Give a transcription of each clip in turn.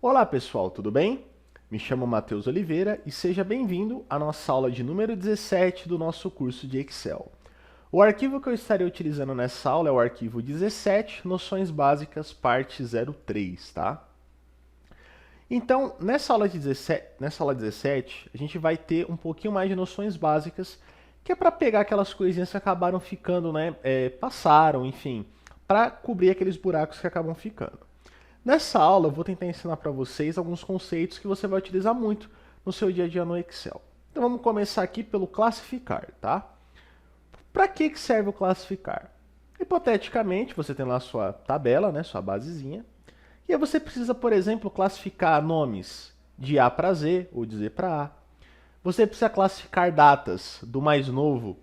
Olá pessoal, tudo bem? Me chamo Matheus Oliveira e seja bem-vindo à nossa aula de número 17 do nosso curso de Excel. O arquivo que eu estarei utilizando nessa aula é o arquivo 17, Noções Básicas, parte 03, tá? Então, nessa aula 17, a gente vai ter um pouquinho mais de noções básicas, que é para pegar aquelas coisinhas que acabaram ficando, né, passaram, enfim, para cobrir aqueles buracos que acabam ficando. Nessa aula, eu vou tentar ensinar para vocês alguns conceitos que você vai utilizar muito no seu dia a dia no Excel. Então, vamos começar aqui pelo classificar, tá? Para que serve o classificar? Hipoteticamente, você tem lá a sua tabela, né, sua basezinha, e aí você precisa, por exemplo, classificar nomes de A para Z ou de Z para A. Você precisa classificar datas do mais novo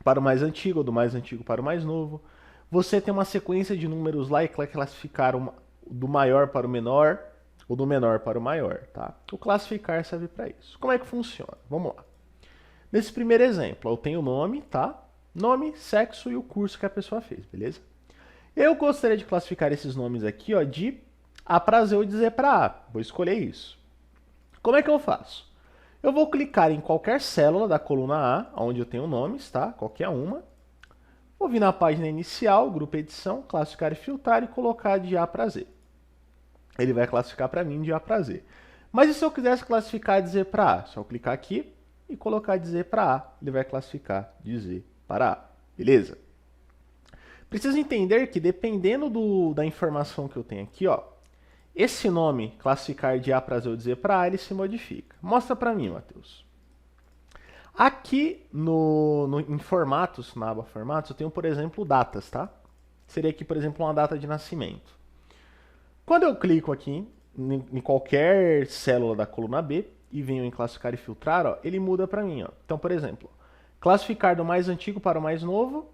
para o mais antigo ou do mais antigo para o mais novo. Você tem uma sequência de números lá e vai classificar do maior para o menor ou do menor para o maior, tá? O classificar serve para isso. Como é que funciona? Vamos lá. Nesse primeiro exemplo, eu tenho o nome, tá? Nome, sexo e o curso que a pessoa fez, beleza? Eu gostaria de classificar esses nomes aqui, ó, de A para Z ou de Z para A. Vou escolher isso. Como é que eu faço? Eu vou clicar em qualquer célula da coluna A, onde eu tenho nomes, tá? Qualquer uma. Vou vir na página inicial, grupo edição, classificar e filtrar e colocar de A para Z. Ele vai classificar para mim de A para Z. Mas e se eu quisesse classificar de Z para A? Só clicar aqui e colocar de Z para A. Ele vai classificar de Z para A. Beleza? Precisa entender que dependendo da informação que eu tenho aqui, ó, esse nome, classificar de A para Z ou de Z para A, ele se modifica. Mostra para mim, Matheus. Aqui em formatos, na aba formatos, eu tenho, por exemplo, datas, tá? Seria aqui, por exemplo, uma data de nascimento. Quando eu clico aqui em qualquer célula da coluna B e venho em classificar e filtrar, ó, ele muda para mim, ó. Então, por exemplo, classificar do mais antigo para o mais novo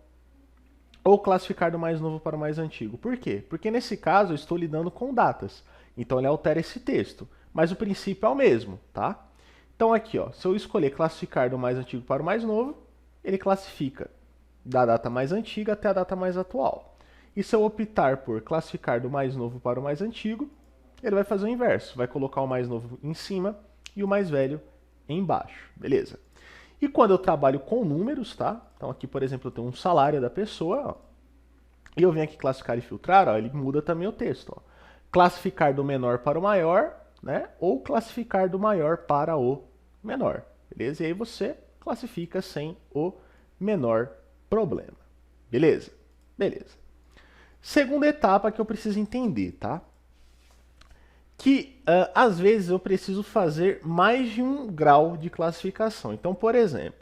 ou classificar do mais novo para o mais antigo. Por quê? Porque nesse caso eu estou lidando com datas. Então ele altera esse texto, mas o princípio é o mesmo, tá? Então aqui, ó, se eu escolher classificar do mais antigo para o mais novo, ele classifica da data mais antiga até a data mais atual. E se eu optar por classificar do mais novo para o mais antigo, ele vai fazer o inverso, vai colocar o mais novo em cima e o mais velho embaixo, beleza? E quando eu trabalho com números, tá? Então aqui, por exemplo, eu tenho um salário da pessoa, ó, e eu venho aqui classificar e filtrar, ó, ele muda também o texto, ó. Classificar do menor para o maior, né? Ou classificar do maior para o menor, beleza? E aí você classifica sem o menor problema, beleza? Beleza. Segunda etapa que eu preciso entender, tá? Que às vezes eu preciso fazer mais de um grau de classificação. Então, por exemplo,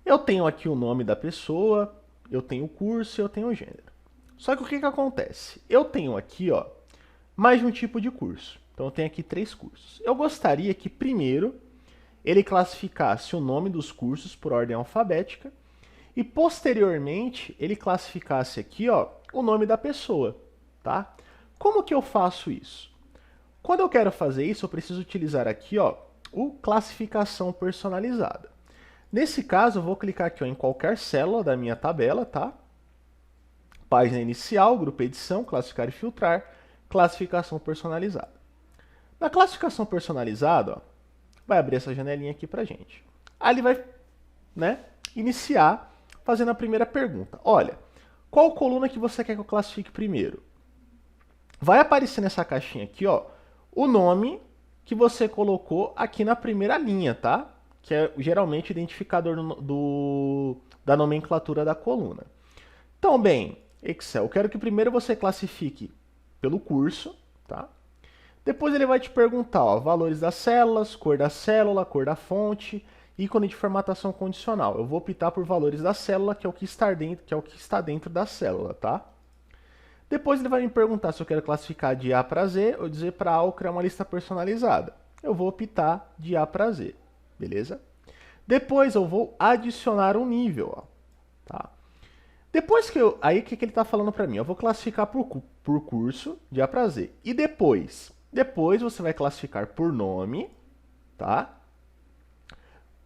eu tenho aqui o nome da pessoa, eu tenho o curso e eu tenho o gênero. Só que o que acontece? Eu tenho aqui, ó, mais de um tipo de curso. Então eu tenho aqui 3 cursos. Eu gostaria que primeiro ele classificasse o nome dos cursos por ordem alfabética e posteriormente ele classificasse aqui, ó, o nome da pessoa, tá? Como que eu faço isso? Quando eu quero fazer isso, eu preciso utilizar aqui, ó, o classificação personalizada. Nesse caso, eu vou clicar aqui, ó, em qualquer célula da minha tabela, tá? Página inicial, grupo edição, classificar e filtrar, classificação personalizada. Na classificação personalizada, ó, vai abrir essa janelinha aqui pra gente. Aí ele vai, né, iniciar fazendo a primeira pergunta. Olha, qual coluna que você quer que eu classifique primeiro? Vai aparecer nessa caixinha aqui, ó, o nome que você colocou aqui na primeira linha, tá? Que é geralmente o identificador da nomenclatura da coluna. Então, bem, Excel, eu quero que primeiro você classifique pelo curso, tá? Depois ele vai te perguntar, ó, valores das células, cor da célula, cor da fonte, ícone de formatação condicional. Eu vou optar por valores da célula, que é o que está dentro da célula, tá? Depois ele vai me perguntar se eu quero classificar de A para Z ou de Z para A ou criar uma lista personalizada. Eu vou optar de A para Z, beleza? Depois eu vou adicionar um nível, ó, tá? Depois que eu... Aí o que ele está falando para mim? Eu vou classificar por curso de A para Z. E depois? Depois você vai classificar por nome, tá?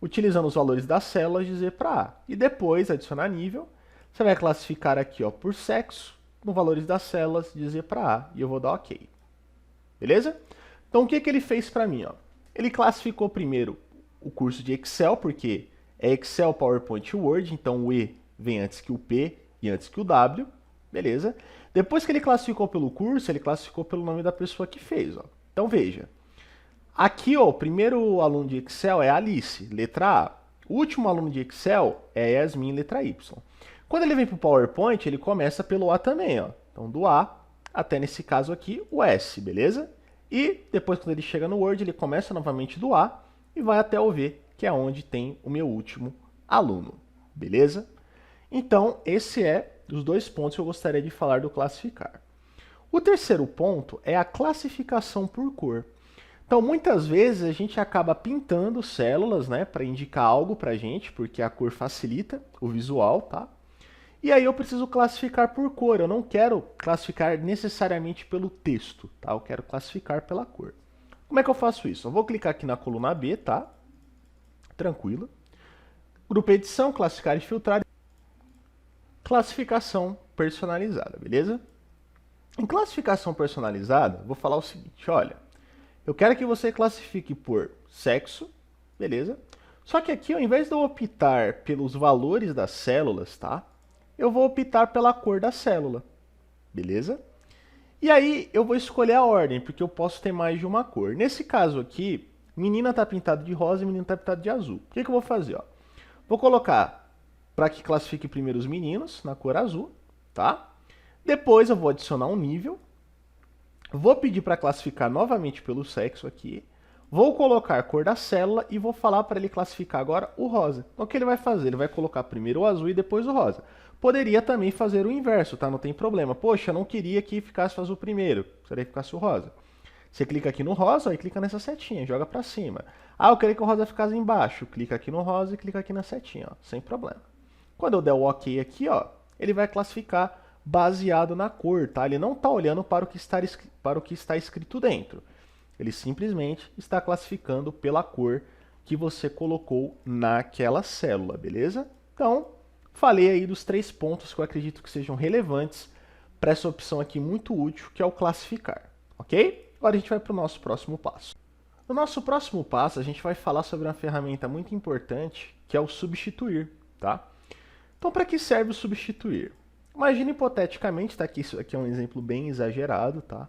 Utilizando os valores das células de Z para A. E depois, adicionar nível, você vai classificar aqui, ó, por sexo, com valores das células de Z para A. E eu vou dar OK. beleza? Então o que ele fez para mim? Ó? Ele classificou primeiro o curso de Excel, porque é Excel, PowerPoint e Word, então o E vem antes que o P e antes que o W, beleza? Depois que ele classificou pelo curso, ele classificou pelo nome da pessoa que fez. Ó. Então veja, aqui ó, o primeiro aluno de Excel é Alice, letra A. O último aluno de Excel é Yasmin, letra Y. Quando ele vem para o PowerPoint, ele começa pelo A também. Ó. Então do A até nesse caso aqui o S, beleza? E depois quando ele chega no Word, ele começa novamente do A e vai até o V, que é onde tem o meu último aluno, beleza? Então, esse é os dois pontos que eu gostaria de falar do classificar. O terceiro ponto é a classificação por cor. Então, muitas vezes a gente acaba pintando células, né, para indicar algo para a gente, porque a cor facilita o visual, tá? E aí eu preciso classificar por cor, eu não quero classificar necessariamente pelo texto, tá? Eu quero classificar pela cor. Como é que eu faço isso? Eu vou clicar aqui na coluna B, tá? Tranquilo. Grupo edição, classificar e filtrar. Classificação personalizada, beleza? Em classificação personalizada, vou falar o seguinte, olha, eu quero que você classifique por sexo, beleza? Só que aqui, ao invés de eu optar pelos valores das células, tá? Eu vou optar pela cor da célula, beleza? E aí eu vou escolher a ordem, porque eu posso ter mais de uma cor. Nesse caso aqui, menina está pintada de rosa e menino está pintado de azul. O que eu vou fazer? Ó? Vou colocar para que classifique primeiro os meninos na cor azul, tá? Depois eu vou adicionar um nível. Vou pedir para classificar novamente pelo sexo aqui. Vou colocar a cor da célula e vou falar para ele classificar agora o rosa. Então o que ele vai fazer? Ele vai colocar primeiro o azul e depois o rosa. Poderia também fazer o inverso, tá? Não tem problema. Poxa, eu não queria que ficasse o azul primeiro. Gostaria que ficasse o rosa. Você clica aqui no rosa e clica nessa setinha, joga para cima. Ah, eu queria que o rosa ficasse embaixo. Clica aqui no rosa e clica aqui na setinha, ó, sem problema. Quando eu der o OK aqui, ó, ele vai classificar baseado na cor, tá? Ele não está olhando para o que está escrito dentro. Ele simplesmente está classificando pela cor que você colocou naquela célula, beleza? Então, falei aí dos 3 pontos que eu acredito que sejam relevantes para essa opção aqui muito útil, que é o classificar, ok? Agora a gente vai para o nosso próximo passo. No nosso próximo passo, a gente vai falar sobre uma ferramenta muito importante, que é o substituir, tá? Então, para que serve o substituir? Imagina hipoteticamente, tá aqui, isso aqui é um exemplo bem exagerado, tá?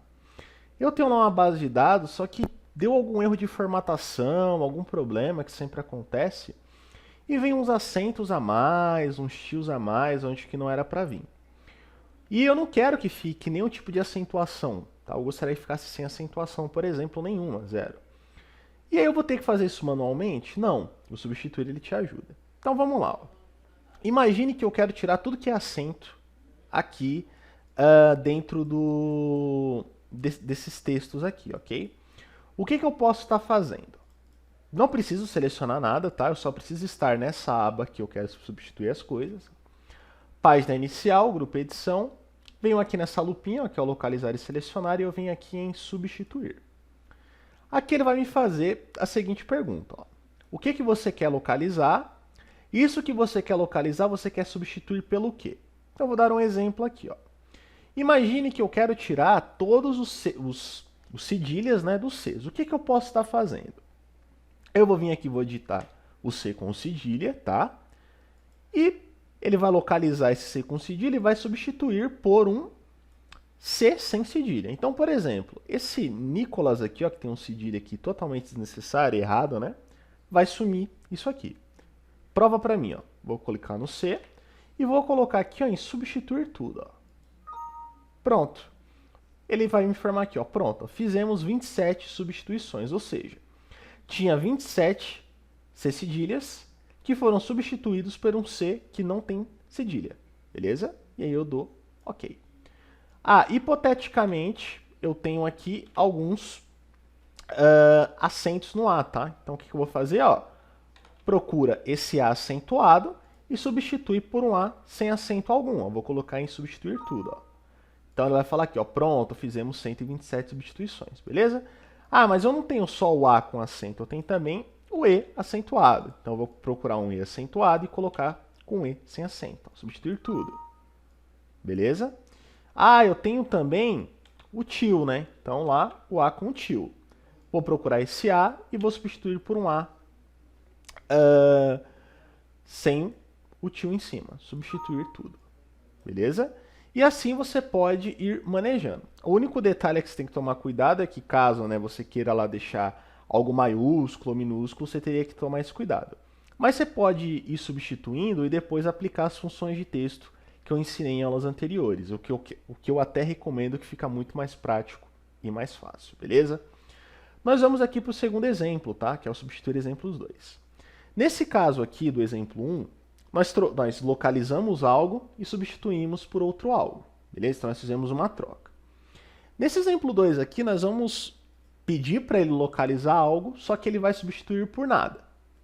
Eu tenho lá uma base de dados, só que deu algum erro de formatação, algum problema que sempre acontece, e vem uns acentos a mais, uns tios a mais, onde que não era para vir. E eu não quero que fique nenhum tipo de acentuação, tá? Eu gostaria que ficasse sem acentuação, por exemplo, nenhuma, zero. E aí eu vou ter que fazer isso manualmente? Não, o substituir ele te ajuda. Então vamos lá. Ó. Imagine que eu quero tirar tudo que é acento aqui dentro desses textos aqui, ok? O que eu posso estar fazendo? Não preciso selecionar nada, tá? Eu só preciso estar nessa aba que eu quero substituir as coisas. Página inicial, grupo edição. Venho aqui nessa lupinha, ó, que é o localizar e selecionar, e eu venho aqui em substituir. Aqui ele vai me fazer a seguinte pergunta. Ó. O que você quer localizar? Isso que você quer localizar, você quer substituir pelo quê? Então, eu vou dar um exemplo aqui. Ó. Imagine que eu quero tirar todos os cedilhas, né, dos Cs. O que eu posso estar fazendo? Eu vou vir aqui e vou digitar o C com cedilha, tá? E ele vai localizar esse C com cedilha e vai substituir por um C sem cedilha. Então, por exemplo, esse Nicolas aqui, ó, que tem um cedilha aqui totalmente desnecessário, errado, né? Vai sumir isso aqui. Prova para mim, ó. Vou clicar no C e vou colocar aqui, ó, em substituir tudo, ó. Pronto. Ele vai me informar aqui, ó, pronto, ó, fizemos 27 substituições, ou seja, tinha 27 C cedilhas que foram substituídos por um C que não tem cedilha, beleza? E aí eu dou OK. Ah, hipoteticamente, eu tenho aqui alguns acentos no A, tá? Então o que eu vou fazer, ó? Procura esse A acentuado e substitui por um A sem acento algum. Eu vou colocar em substituir tudo, ó. Então ele vai falar aqui, ó, pronto, fizemos 127 substituições, beleza? Ah, mas eu não tenho só o A com acento, eu tenho também o E acentuado. Então eu vou procurar um E acentuado e colocar com E sem acento, ó, substituir tudo. Beleza? Ah, eu tenho também o tio, né? Então lá o A com o tio. Vou procurar esse A e vou substituir por um A sem o tio em cima. Substituir tudo. Beleza? E assim você pode ir manejando. O único detalhe que você tem que tomar cuidado é que caso, né, você queira lá deixar algo maiúsculo ou minúsculo, você teria que tomar esse cuidado. Mas você pode ir substituindo e depois aplicar as funções de texto que eu ensinei em aulas anteriores. O que eu até recomendo, que fica muito mais prático e mais fácil, beleza? Nós vamos aqui para o segundo exemplo, tá? Que é o substituir exemplos 2. Nesse caso aqui do exemplo 1, nós localizamos algo e substituímos por outro algo, beleza? Então nós fizemos uma troca. Nesse exemplo 2 aqui, nós vamos pedir para ele localizar algo, só que ele vai substituir por nada,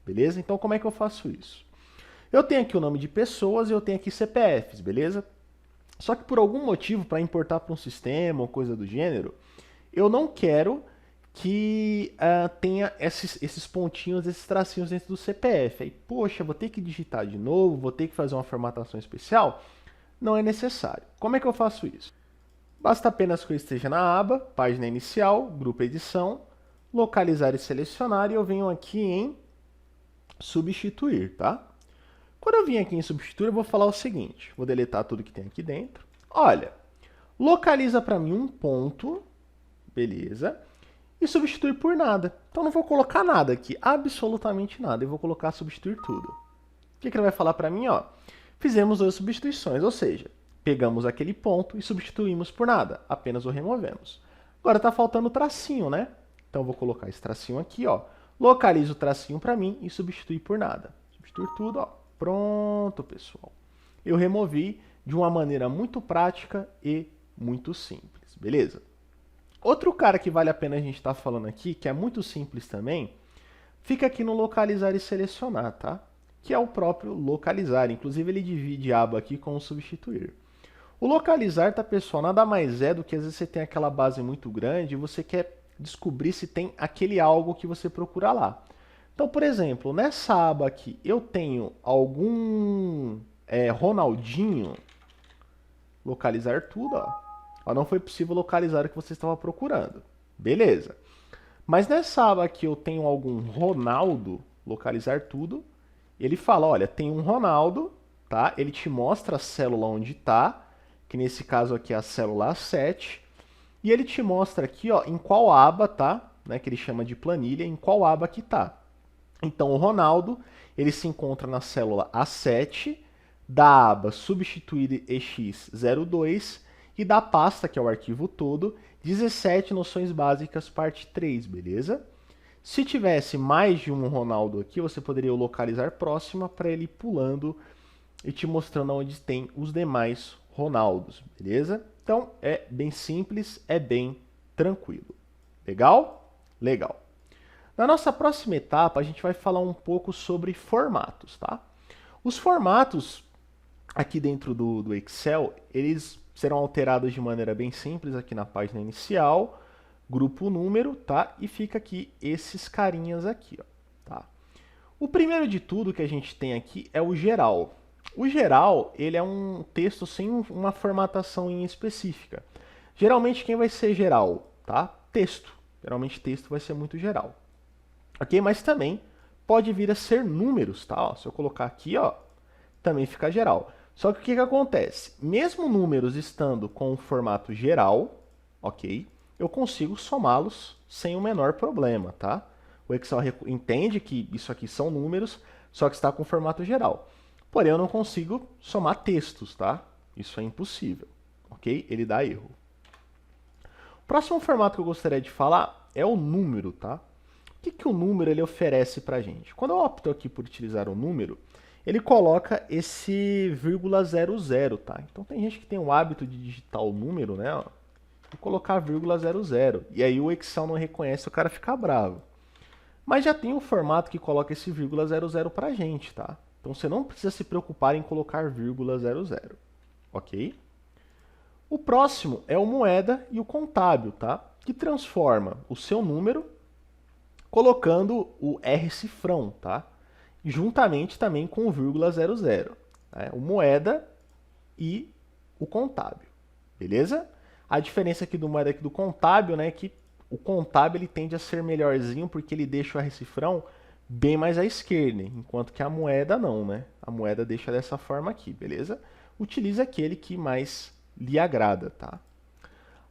beleza? Então como é que eu faço isso? Eu tenho aqui o nome de pessoas e eu tenho aqui CPFs, beleza? Só que por algum motivo, para importar para um sistema ou coisa do gênero, eu não quero que tenha esses pontinhos, esses tracinhos dentro do CPF. Aí, poxa, vou ter que digitar de novo, vou ter que fazer uma formatação especial? Não é necessário. Como é que eu faço isso? Basta apenas que eu esteja na aba, página inicial, grupo edição, localizar e selecionar, e eu venho aqui em substituir, tá? Quando eu vim aqui em substituir, eu vou falar o seguinte, vou deletar tudo que tem aqui dentro. Olha, localiza para mim um ponto, beleza, e substituir por nada. Então não vou colocar nada aqui, absolutamente nada, eu vou colocar substituir tudo. O que ele vai falar para mim? Ó, fizemos 2 substituições, ou seja, pegamos aquele ponto e substituímos por nada, apenas o removemos. Agora está faltando o tracinho, né? Então eu vou colocar esse tracinho aqui, ó, localiza o tracinho para mim e substituir por nada. Substituir tudo, ó. Pronto, pessoal. Eu removi de uma maneira muito prática e muito simples, beleza? Outro cara que vale a pena a gente estar falando aqui, que é muito simples também, fica aqui no localizar e selecionar, tá? Que é o próprio localizar. Inclusive ele divide a aba aqui com o substituir. O localizar, tá, pessoal, nada mais é do que às vezes você tem aquela base muito grande e você quer descobrir se tem aquele algo que você procura lá. Então, por exemplo, nessa aba aqui, eu tenho algum Ronaldinho, localizar tudo, ó. Não foi possível localizar o que você estava procurando. Beleza. Mas nessa aba aqui eu tenho algum Ronaldo, localizar tudo. Ele fala, olha, tem um Ronaldo, tá? Ele te mostra a célula onde está, que nesse caso aqui é a célula A7. E ele te mostra aqui, ó, em qual aba tá, né, que ele chama de planilha, em qual aba que tá. Então o Ronaldo, ele se encontra na célula A7, da aba substituir EX02 e da pasta, que é o arquivo todo, 17 noções básicas, parte 3, beleza? Se tivesse mais de um Ronaldo aqui, você poderia localizar próxima para ele ir pulando e te mostrando onde tem os demais Ronaldos, beleza? Então é bem simples, é bem tranquilo. Legal? Legal. Na nossa próxima etapa, a gente vai falar um pouco sobre formatos, tá? Os formatos aqui dentro do Excel, eles serão alterados de maneira bem simples aqui na página inicial, grupo número, tá? E fica aqui esses carinhas aqui, ó, tá? O primeiro de tudo que a gente tem aqui é o geral. O geral, ele é um texto sem uma formatação em específica. Geralmente quem vai ser geral, tá? Texto. Geralmente texto vai ser muito geral. Ok? Mas também pode vir a ser números, tá? Ó, se eu colocar aqui, ó, também fica geral. Só que o que acontece? Mesmo números estando com o formato geral, ok? Eu consigo somá-los sem o menor problema, tá? O Excel entende que isso aqui são números, só que está com formato geral. Porém, eu não consigo somar textos, tá? Isso é impossível, ok? Ele dá erro. O próximo formato que eu gostaria de falar é o número, tá? O que o número ele oferece pra gente? Quando eu opto aqui por utilizar o número, ele coloca esse vírgula 00, tá? Então tem gente que tem o hábito de digitar o número, né? Ó, e colocar vírgula 00. E aí o Excel não reconhece, o cara fica bravo. Mas já tem um formato que coloca esse vírgula 00 pra gente, tá? Então você não precisa se preocupar em colocar vírgula 00, ok? O próximo é o moeda e o contábil, tá? Que transforma o seu número colocando o R cifrão, tá? Juntamente também com o vírgula 00, né? O moeda e o contábil, beleza? A diferença aqui do moeda e do contábil, né, é que o contábil ele tende a ser melhorzinho porque ele deixa o R cifrão bem mais à esquerda, enquanto que a moeda não, né? A moeda deixa dessa forma aqui, beleza? Utilize aquele que mais lhe agrada, tá?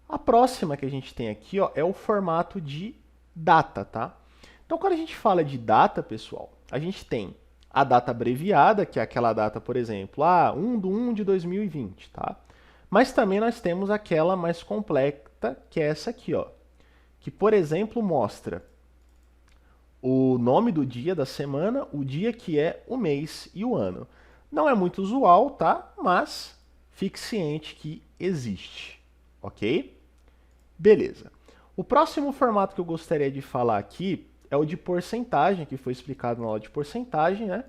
A próxima que a gente tem aqui, ó, é o formato de data, tá? Então, quando a gente fala de data, pessoal, a gente tem a data abreviada, que é aquela data, por exemplo, 1 de 2020, tá? Mas também nós temos aquela mais completa, que é essa aqui, ó, que, por exemplo, mostra o nome do dia da semana, o dia que é, o mês e o ano. Não é muito usual, tá? Mas fique ciente que existe, ok? Beleza. O próximo formato que eu gostaria de falar aqui é o de porcentagem, que foi explicado na aula de porcentagem, né?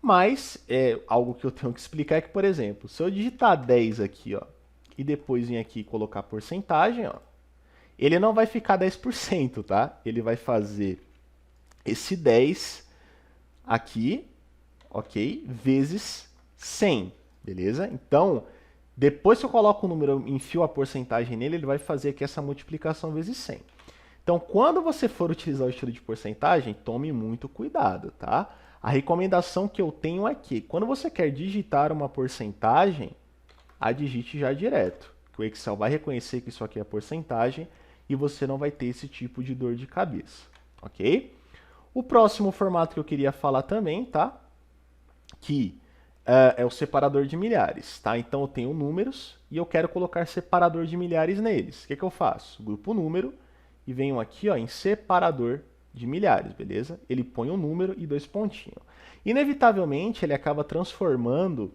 Mas algo que eu tenho que explicar é que, por exemplo, se eu digitar 10 aqui, ó, e depois vir aqui e colocar porcentagem, ó, ele não vai ficar 10%, tá? Ele vai fazer esse 10 aqui, ok? Vezes 100, beleza? Então, depois que eu coloco o número, enfio a porcentagem nele, ele vai fazer aqui essa multiplicação vezes 100. Então, quando você for utilizar o estilo de porcentagem, tome muito cuidado, tá? A recomendação que eu tenho é que, quando você quer digitar uma porcentagem, a digite já direto. O Excel vai reconhecer que isso aqui é porcentagem e você não vai ter esse tipo de dor de cabeça, ok? O próximo formato que eu queria falar também, tá? Que é o separador de milhares, tá? Então eu tenho números e eu quero colocar separador de milhares neles. O que eu faço? Grupo número e venho aqui, ó, em separador de milhares, beleza? Ele põe um número e 2 pontinhos. Inevitavelmente, ele acaba transformando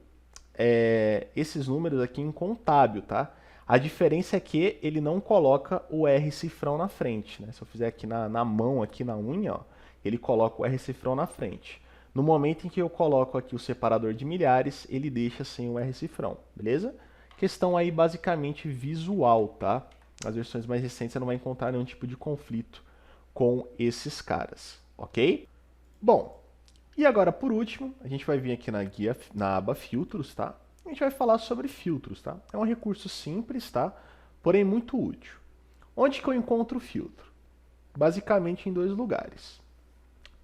esses números aqui em contábil, tá? A diferença é que ele não coloca o R cifrão na frente, né? Se eu fizer aqui na mão, aqui na unha, ó, ele coloca o R cifrão na frente. No momento em que eu coloco aqui o separador de milhares, ele deixa sem o R cifrão, beleza? Questão aí basicamente visual, tá? Nas versões mais recentes você não vai encontrar nenhum tipo de conflito com esses caras, ok? Bom, e agora por último, a gente vai vir aqui na guia, na aba filtros, tá? A gente vai falar sobre filtros, tá? É um recurso simples, tá? Porém muito útil. Onde que eu encontro o filtro? Basicamente em 2 lugares.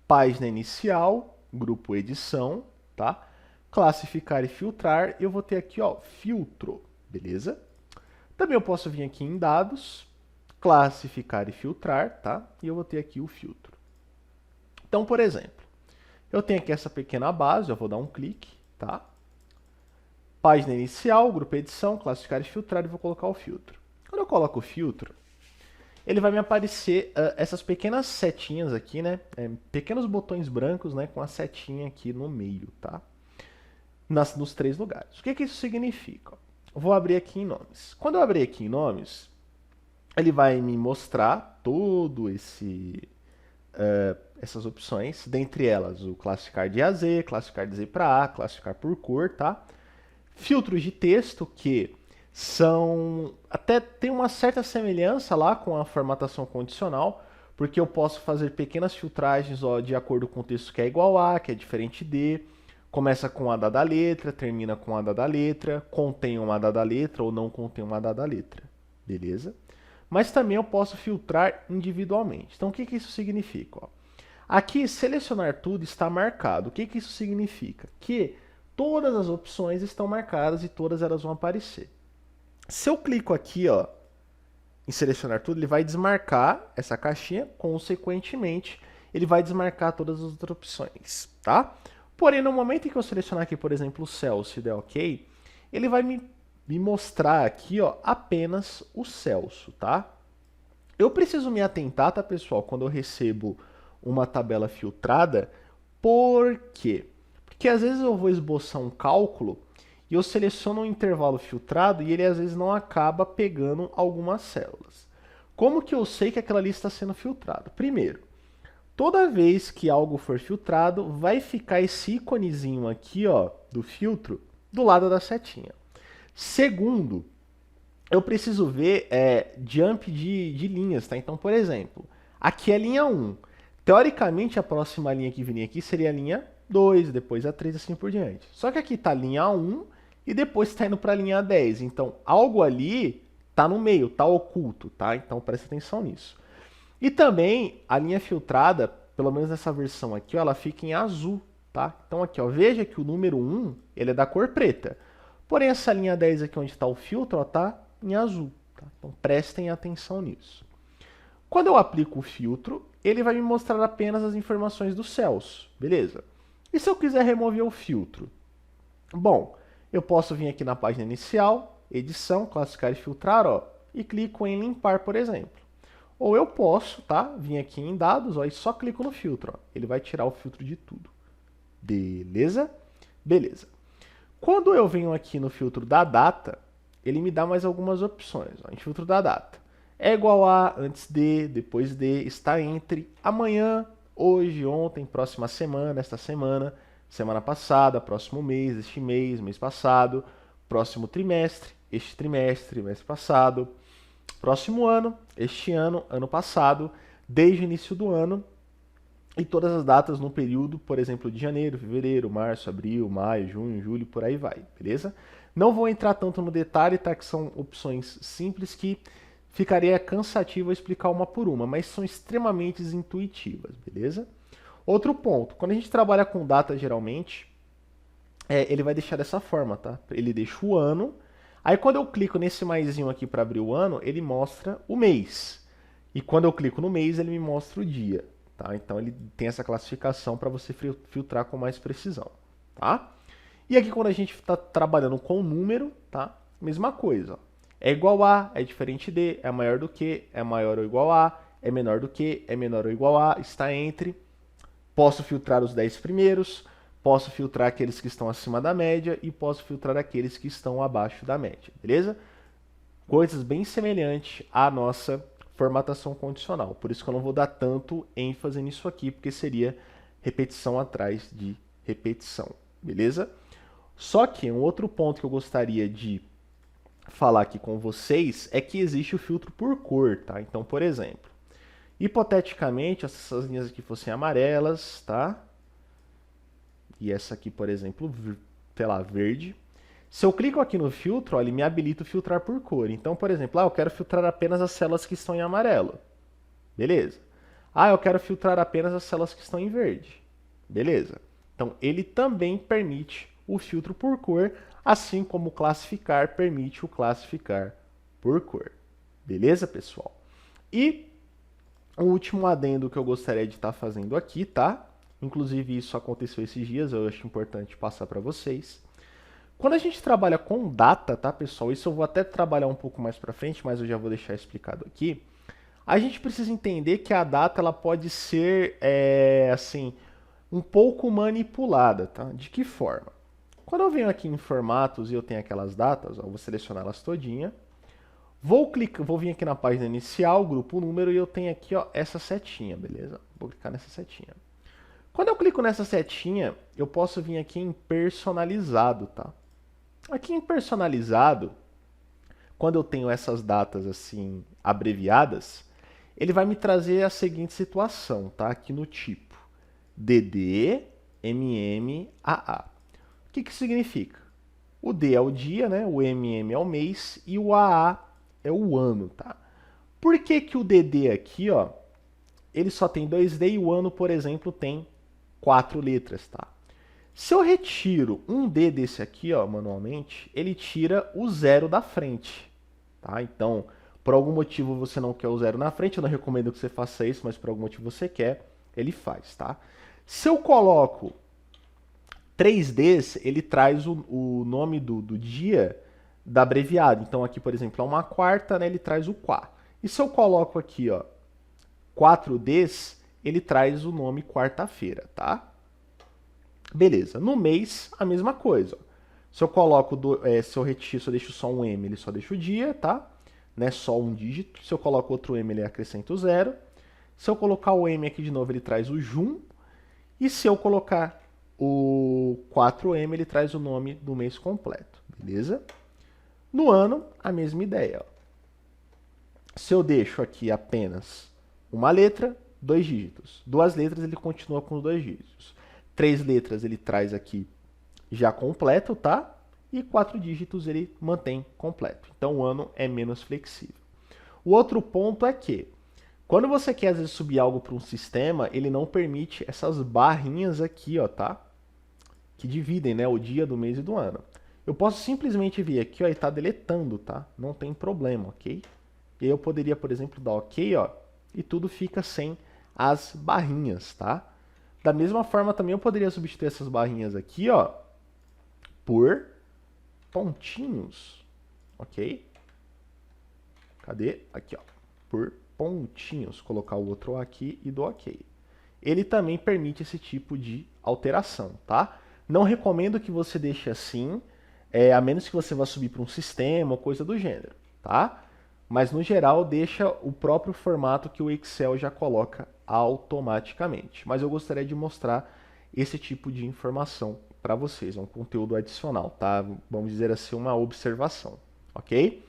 Página inicial, grupo edição, tá? Classificar e filtrar, eu vou ter aqui, ó, filtro, beleza? Também eu posso vir aqui em dados, classificar e filtrar, tá? E eu vou ter aqui o filtro. Então, por exemplo, eu tenho aqui essa pequena base, eu vou dar um clique, tá? Página inicial, grupo edição, classificar e filtrar, e vou colocar o filtro. Quando eu coloco o filtro, ele vai me aparecer essas pequenas setinhas aqui, né? Pequenos botões brancos, né? Com a setinha aqui no meio, tá? Nos 3 lugares. O que que isso significa? Eu vou abrir aqui em nomes. Quando eu abrir aqui em nomes, ele vai me mostrar todo essas opções, dentre elas o classificar de A a Z, classificar de Z para A, classificar por cor, tá? Filtros de texto que são até tem uma certa semelhança lá com a formatação condicional, porque eu posso fazer pequenas filtragens, ó, de acordo com o texto que é igual a, que é diferente de, começa com a dada letra, termina com a dada letra, contém uma dada letra ou não contém uma dada letra, beleza? Mas também eu posso filtrar individualmente. Então o que que isso significa? Ó? Aqui, selecionar tudo está marcado. O que que isso significa? Que todas as opções estão marcadas e todas elas vão aparecer. Se eu clico aqui, ó, em selecionar tudo, ele vai desmarcar essa caixinha, consequentemente, ele vai desmarcar todas as outras opções, tá? Porém, no momento em que eu selecionar aqui, por exemplo, o Celso e der OK, ele vai me mostrar aqui, ó, apenas o Celso, tá? Eu preciso me atentar, tá, pessoal, quando eu recebo uma tabela filtrada, por quê? Porque às vezes eu vou esboçar um cálculo e eu seleciono um intervalo filtrado e ele às vezes não acaba pegando algumas células. Como que eu sei que aquela ali está sendo filtrada? Primeiro, toda vez que algo for filtrado, vai ficar esse íconezinho aqui, ó, do filtro do lado da setinha. Segundo, eu preciso ver jump de linhas, tá? Então, por exemplo, aqui é a linha 1. Teoricamente, a próxima linha que viria aqui seria a linha 2, depois a 3, assim por diante. Só que aqui está a linha 1 e depois está indo para a linha 10. Então, algo ali tá no meio, tá oculto, tá? Então presta atenção nisso. E também a linha filtrada, pelo menos nessa versão aqui, ó, ela fica em azul, tá? Então aqui, ó, veja que o número 1, ele é da cor preta. Porém, essa linha 10 aqui onde está o filtro, ó, tá em azul, tá? Então prestem atenção nisso. Quando eu aplico o filtro, ele vai me mostrar apenas as informações dos céus, beleza? E se eu quiser remover o filtro? Bom, eu posso vir aqui na página inicial, edição, classificar e filtrar, ó, e clico em limpar, por exemplo. Ou eu posso, tá, vir aqui em dados, ó, e só clico no filtro, ó, ele vai tirar o filtro de tudo. Beleza? Beleza. Quando eu venho aqui no filtro da data, ele me dá mais algumas opções, ó, em filtro da data. É igual a, antes de, depois de, está entre, amanhã, hoje, ontem, próxima semana, esta semana, semana passada, próximo mês, este mês passado, próximo trimestre, este trimestre, mês passado, próximo ano, este ano, ano passado, desde o início do ano, e todas as datas no período, por exemplo, de janeiro, fevereiro, março, abril, maio, junho, julho, por aí vai, beleza? Não vou entrar tanto no detalhe, tá? Que são opções simples que ficaria cansativo explicar uma por uma, mas são extremamente intuitivas, beleza? Outro ponto, quando a gente trabalha com data, geralmente, ele vai deixar dessa forma, tá? Ele deixa o ano, aí quando eu clico nesse maisinho aqui para abrir o ano, ele mostra o mês. E quando eu clico no mês, ele me mostra o dia, tá? Então ele tem essa classificação para você filtrar com mais precisão, tá? E aqui quando a gente está trabalhando com número, tá? Mesma coisa, ó. É igual a, é diferente de, é maior do que, é maior ou igual a, é menor do que, é menor ou igual a, está entre. Posso filtrar os 10 primeiros, posso filtrar aqueles que estão acima da média e posso filtrar aqueles que estão abaixo da média, beleza? Coisas bem semelhantes à nossa formatação condicional. Por isso que eu não vou dar tanto ênfase nisso aqui, porque seria repetição atrás de repetição, beleza? Só que um outro ponto que eu gostaria de falar aqui com vocês é que existe o filtro por cor, tá? Então, por exemplo, hipoteticamente, essas linhas aqui fossem amarelas, tá? E essa aqui, por exemplo, sei lá, verde. Se eu clico aqui no filtro, ó, ele me habilita o filtrar por cor. Então, por exemplo, eu quero filtrar apenas as células que estão em amarelo. Beleza. Eu quero filtrar apenas as células que estão em verde. Beleza. Então, ele também permite o filtro por cor, assim como o classificar permite o classificar por cor. Beleza, pessoal? E o último adendo que eu gostaria de estar fazendo aqui, tá? Inclusive isso aconteceu esses dias, eu acho importante passar para vocês. Quando a gente trabalha com data, tá, pessoal? Isso eu vou até trabalhar um pouco mais para frente, mas eu já vou deixar explicado aqui. A gente precisa entender que a data ela pode ser, assim, um pouco manipulada, tá? De que forma? Quando eu venho aqui em formatos e eu tenho aquelas datas, ó, eu vou selecionar elas todinha. Vou vir aqui na página inicial, grupo número, e eu tenho aqui, ó, essa setinha, beleza? Vou clicar nessa setinha. Quando eu clico nessa setinha, eu posso vir aqui em personalizado, tá? Aqui em personalizado, quando eu tenho essas datas assim abreviadas, ele vai me trazer a seguinte situação, tá? Aqui no tipo DD, MM, AA. O que significa? O D é o dia, né? O MM é o mês e o AA é o ano, tá? Por que que o DD aqui, ó, ele só tem 2D e o ano, por exemplo, tem 4 letras, tá? Se eu retiro um D desse aqui, ó, manualmente, ele tira o 0 da frente, tá? Então, por algum motivo você não quer o 0 na frente, eu não recomendo que você faça isso, mas por algum motivo você quer, ele faz, tá? Se eu coloco 3Ds, ele traz o nome do dia da abreviado. Então aqui, por exemplo, é uma quarta, né, ele traz o quá. E se eu coloco aqui, ó, 4Ds, ele traz o nome quarta-feira, tá? Beleza. No mês, a mesma coisa. Ó. Se eu coloco, se eu retiro, se eu deixo só um M, ele só deixa o dia, tá? Né, só um dígito. Se eu coloco outro M, ele acrescenta o 0. Se eu colocar o M aqui de novo, ele traz o jun. E se eu colocar o 4M, ele traz o nome do mês completo, beleza? No ano, a mesma ideia. Ó. Se eu deixo aqui apenas uma letra, 2 dígitos. 2 letras, ele continua com os 2 dígitos. 3 letras, ele traz aqui já completo, tá? e 4 dígitos ele mantém completo. Então o ano é menos flexível. O outro ponto é que, quando você quer às vezes subir algo para um sistema, ele não permite essas barrinhas aqui, ó, tá? Que dividem, né, o dia do mês e do ano. Eu posso simplesmente vir aqui, ó, e tá deletando, tá? Não tem problema, ok? E aí eu poderia, por exemplo, dar ok, ó, e tudo fica sem as barrinhas, tá? Da mesma forma também eu poderia substituir essas barrinhas aqui, ó, por pontinhos, ok? Cadê? Aqui, ó, por pontinhos. Colocar o outro aqui e do ok. Ele também permite esse tipo de alteração, tá? Não recomendo que você deixe assim, a menos que você vá subir para um sistema ou coisa do gênero, tá? Mas no geral deixa o próprio formato que o Excel já coloca automaticamente. Mas eu gostaria de mostrar esse tipo de informação para vocês, um conteúdo adicional, tá? Vamos dizer assim, uma observação, ok?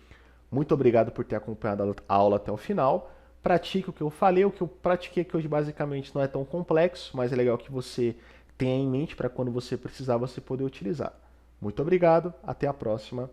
Muito obrigado por ter acompanhado a aula até o final. Pratique o que eu falei, o que eu pratiquei aqui hoje basicamente não é tão complexo, mas é legal que você tenha em mente para quando você precisar você poder utilizar. Muito obrigado, até a próxima.